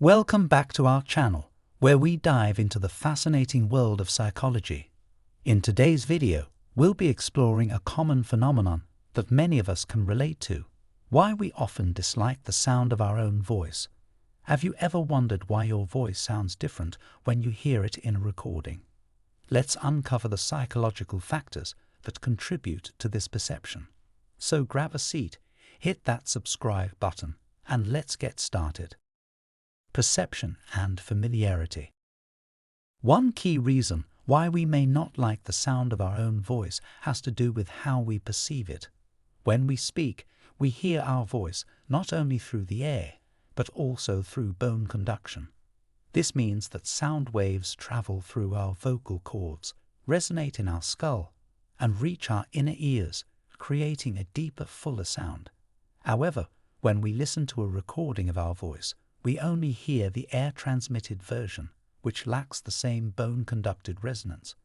Welcome back to our channel, where we dive into the fascinating world of psychology. In today's video, we'll be exploring a common phenomenon that many of us can relate to: why we often dislike the sound of our own voice. Have you ever wondered why your voice sounds different when you hear it in a recording? Let's uncover the psychological factors that contribute to this perception. So grab a seat, hit that subscribe button, and let's get started. Perception and familiarity. One key reason why we may not like the sound of our own voice has to do with how we perceive it. When we speak, we hear our voice not only through the air, but also through bone conduction. This means that sound waves travel through our vocal cords, resonate in our skull, and reach our inner ears, creating a deeper, fuller sound. However, when we listen to a recording of our voice, we only hear the air-transmitted version, which lacks the same bone-conducted resonance.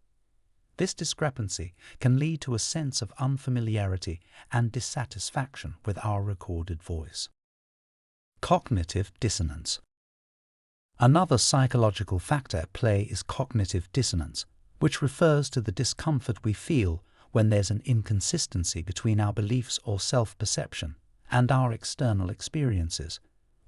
This discrepancy can lead to a sense of unfamiliarity and dissatisfaction with our recorded voice. Cognitive dissonance. Another psychological factor at play is cognitive dissonance, which refers to the discomfort we feel when there's an inconsistency between our beliefs or self-perception and our external experiences.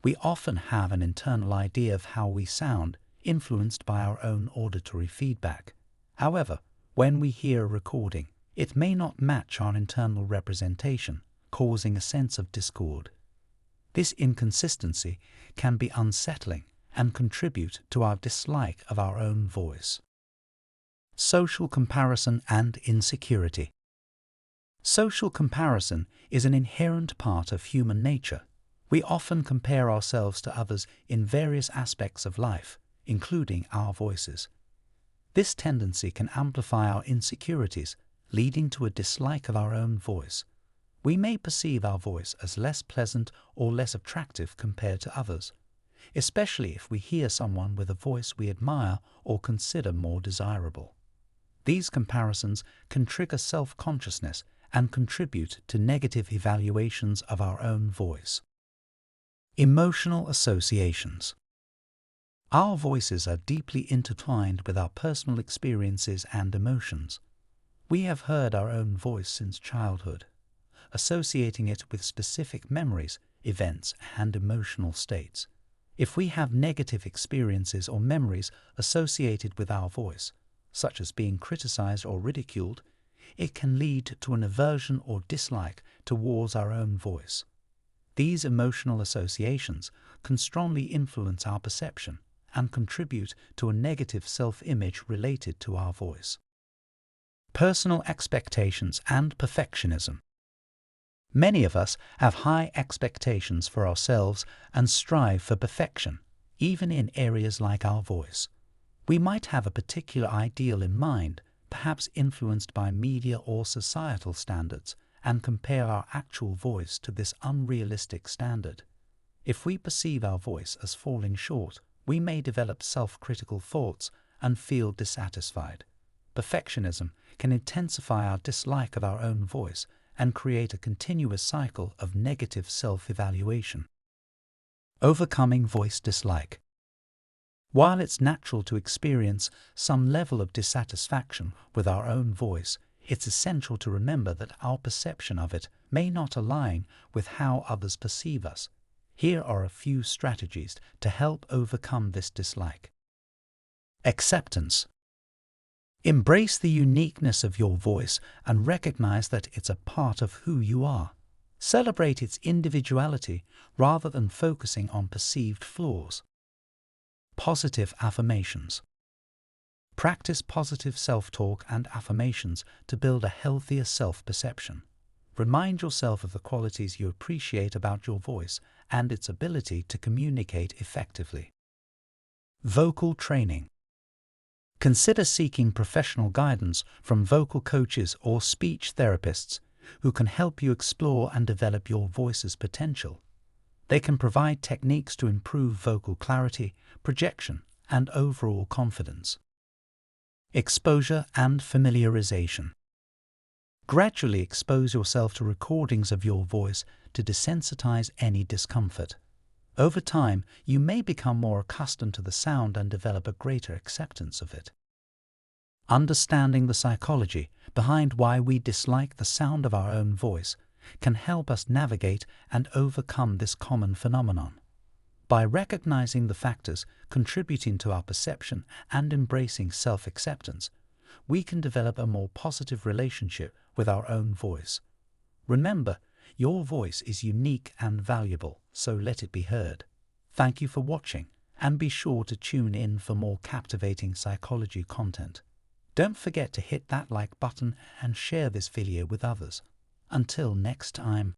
We often have an internal idea of how we sound, influenced by our own auditory feedback. However, when we hear a recording, it may not match our internal representation, causing a sense of discord. This inconsistency can be unsettling and contribute to our dislike of our own voice. Social comparison and insecurity. Social comparison is an inherent part of human nature. We often compare ourselves to others in various aspects of life, including our voices. This tendency can amplify our insecurities, leading to a dislike of our own voice. We may perceive our voice as less pleasant or less attractive compared to others, especially if we hear someone with a voice we admire or consider more desirable. These comparisons can trigger self-consciousness and contribute to negative evaluations of our own voice. Emotional associations. Our voices are deeply intertwined with our personal experiences and emotions. We have heard our own voice since childhood, associating it with specific memories, events, and emotional states. If we have negative experiences or memories associated with our voice, such as being criticized or ridiculed, it can lead to an aversion or dislike towards our own voice. These emotional associations can strongly influence our perception and contribute to a negative self-image related to our voice. Personal expectations and perfectionism. Many of us have high expectations for ourselves and strive for perfection, even in areas like our voice. We might have a particular ideal in mind, perhaps influenced by media or societal standards, and compare our actual voice to this unrealistic standard. If we perceive our voice as falling short, we may develop self-critical thoughts and feel dissatisfied. Perfectionism can intensify our dislike of our own voice and create a continuous cycle of negative self-evaluation. Overcoming voice dislike. While it's natural to experience some level of dissatisfaction with our own voice, it's essential to remember that our perception of it may not align with how others perceive us. Here are a few strategies to help overcome this dislike. Acceptance. Embrace the uniqueness of your voice and recognize that it's a part of who you are. Celebrate its individuality rather than focusing on perceived flaws. Positive affirmations. Practice positive self-talk and affirmations to build a healthier self-perception. Remind yourself of the qualities you appreciate about your voice and its ability to communicate effectively. Vocal training. Consider seeking professional guidance from vocal coaches or speech therapists who can help you explore and develop your voice's potential. They can provide techniques to improve vocal clarity, projection, and overall confidence. Exposure and familiarization. Gradually expose yourself to recordings of your voice to desensitize any discomfort. Over time, you may become more accustomed to the sound and develop a greater acceptance of it. Understanding the psychology behind why we dislike the sound of our own voice can help us navigate and overcome this common phenomenon. By recognizing the factors contributing to our perception and embracing self-acceptance, we can develop a more positive relationship with our own voice. Remember, your voice is unique and valuable, so let it be heard. Thank you for watching, and be sure to tune in for more captivating psychology content. Don't forget to hit that like button and share this video with others. Until next time.